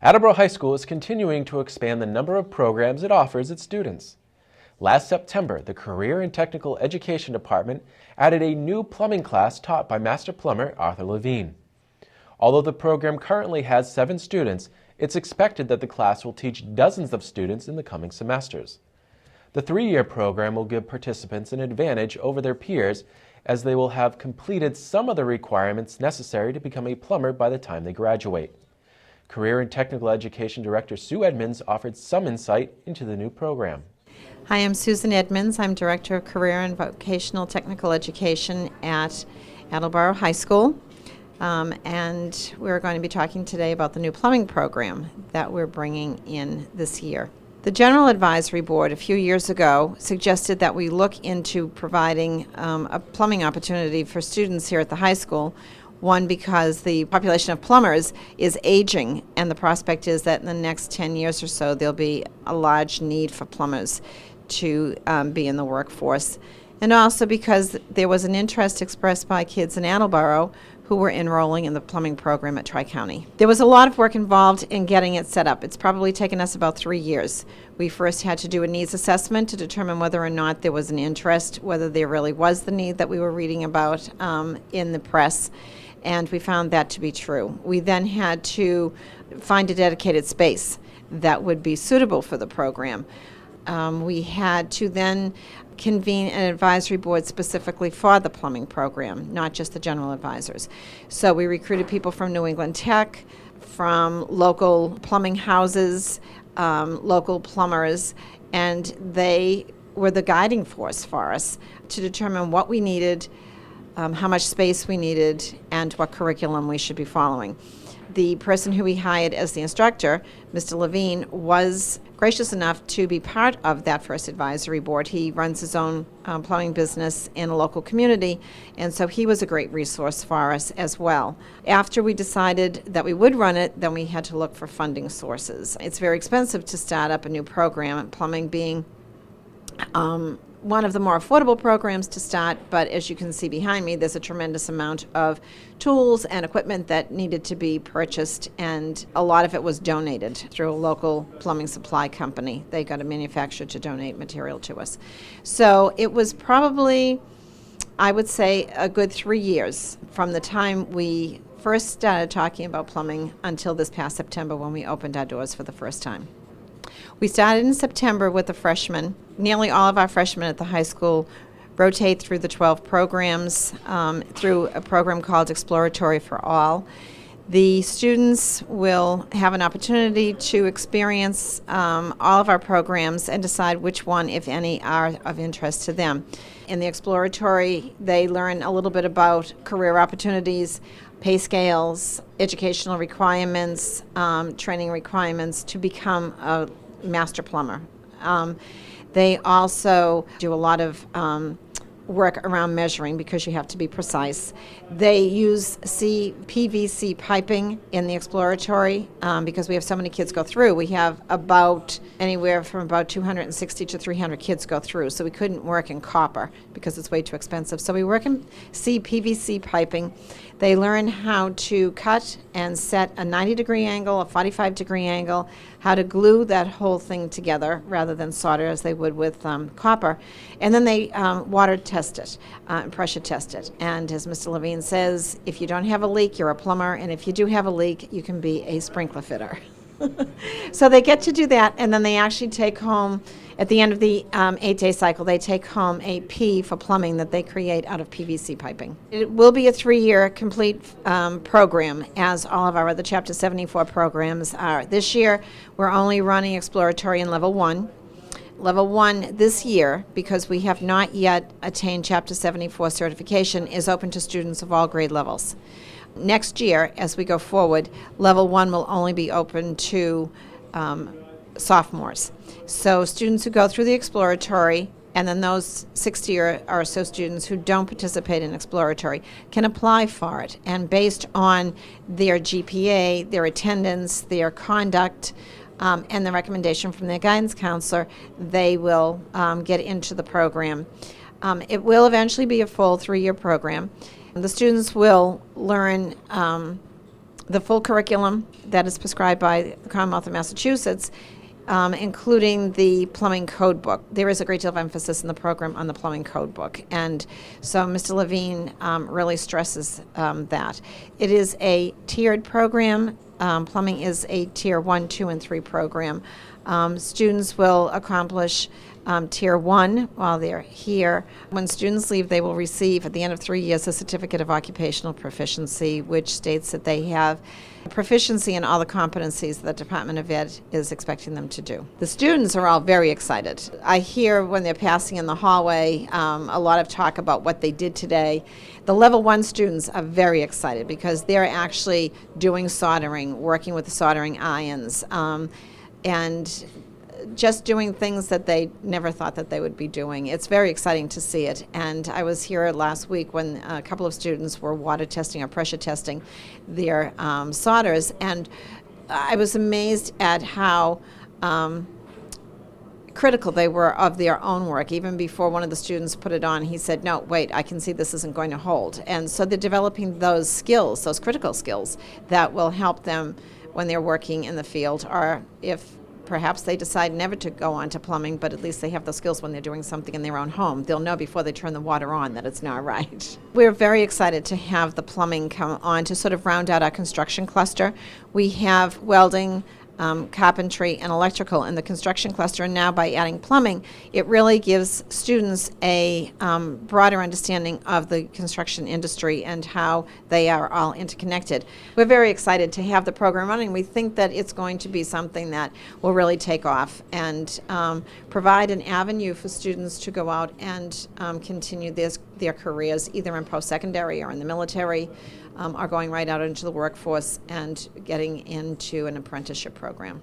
Attleboro High School is continuing to expand the number of programs it offers its students. Last September, the Career and Technical Education Department added a new plumbing class taught by Master Plumber Arthur LeVine. Although the program currently has 7 students, it's expected that the class will teach dozens of students in the coming semesters. The 3-year program will give participants an advantage over their peers as they will have completed some of the requirements necessary to become a plumber by the time they graduate. Career and Technical Education Director Sue Edmunds offered some insight into the new program. Hi, I'm Susan Edmunds. I'm Director of Career and Vocational Technical Education at Attleboro High School. And we're going to be talking today about the new plumbing program that we're bringing in this year. The General Advisory Board a few years ago suggested that we look into providing a plumbing opportunity for students here at the high school. One, because the population of plumbers is aging, and the prospect is that in the next 10 years or so there'll be a large need for plumbers to be in the workforce. And also because there was an interest expressed by kids in Attleboro who were enrolling in the plumbing program at Tri-County. There was a lot of work involved in getting it set up. It's probably taken us about 3 years. We first had to do a needs assessment to determine whether or not there was an interest, whether there really was the need that we were reading about in the press. And we found that to be true. We then had to find a dedicated space that would be suitable for the program. We had to then convene an advisory board specifically for the plumbing program, not just the general advisors. So we recruited people from New England Tech, from local plumbing houses, local plumbers, and they were the guiding force for us to determine what we needed, how much space we needed, and what curriculum we should be following. The person who we hired as the instructor, Mr. LeVine, was gracious enough to be part of that first advisory board. He runs his own plumbing business in a local community, and so he was a great resource for us as well. After we decided that we would run it, then we had to look for funding sources. It's very expensive to start up a new program, plumbing being one of the more affordable programs to start, but as you can see behind me, there's a tremendous amount of tools and equipment that needed to be purchased, and a lot of it was donated through a local plumbing supply company. They got a manufacturer to donate material to us. So it was probably, I would say, a good 3 years from the time we first started talking about plumbing until this past September when we opened our doors for the first time. We started in September with the freshmen. Nearly all of our freshmen at the high school rotate through the 12 programs through a program called Exploratory for All. The students will have an opportunity to experience all of our programs and decide which one, if any, are of interest to them. In the Exploratory, they learn a little bit about career opportunities, pay scales, educational requirements, training requirements to become a master plumber. They also do a lot of work around measuring because you have to be precise. They use PVC piping in the Exploratory because we have so many kids go through. We have about anywhere from about 260 to 300 kids go through, so we couldn't work in copper because it's way too expensive. So we work in PVC piping. They learn how to cut and set a 90-degree angle, a 45-degree angle, how to glue that whole thing together rather than solder as they would with copper. And then they water test it, pressure test it. And as Mr. LeVine says, if you don't have a leak, you're a plumber, and if you do have a leak, you can be a sprinkler fitter. So they get to do that, and then they actually take home, at the end of the 8-day cycle, they take home a P for plumbing that they create out of PVC piping. It will be a 3-year complete program, as all of our other Chapter 74 programs are. This year, we're only running Exploratory in Level 1. Level 1 this year, because we have not yet attained Chapter 74 certification, is open to students of all grade levels. Next year, as we go forward, Level 1 will only be open to sophomores. So students who go through the Exploratory, and then those 60 or so students who don't participate in Exploratory can apply for it. And based on their GPA, their attendance, their conduct, and the recommendation from their guidance counselor, they will get into the program. It will eventually be a full 3-year program. The students will learn the full curriculum that is prescribed by the Commonwealth of Massachusetts, including the plumbing code book. There is a great deal of emphasis in the program on the plumbing code book, and so Mr. LeVine really stresses that. It is a tiered program. Plumbing is a Tier 1, 2, and 3 program. Students will accomplish Tier 1 while they're here. When students leave, they will receive, at the end of 3 years, a Certificate of Occupational Proficiency, which states that they have proficiency in all the competencies that the Department of Ed is expecting them to do. The students are all very excited. I hear when they're passing in the hallway a lot of talk about what they did today. The Level 1 students are very excited because they're actually doing soldering, working with the soldering irons, and just doing things that they never thought that they would be doing. It's very exciting to see it. And I was here last week when a couple of students were water testing or pressure testing their solders, and I was amazed at how critical they were of their own work. Even before one of the students put it on, he said, "No, wait, I can see this isn't going to hold." And so they're developing those skills, those critical skills that will help them when they're working in the field, or if perhaps they decide never to go on to plumbing, but at least they have the skills when they're doing something in their own home. They'll know before they turn the water on that it's not right. We're very excited to have the plumbing come on to sort of round out our construction cluster. We have welding, carpentry, and electrical in the construction cluster, and now by adding plumbing, it really gives students a broader understanding of the construction industry and how they are all interconnected. We're very excited to have the program running. We think that it's going to be something that will really take off and provide an avenue for students to go out and continue their careers either in post-secondary or in the military, or going right out into the workforce and getting into an apprenticeship program.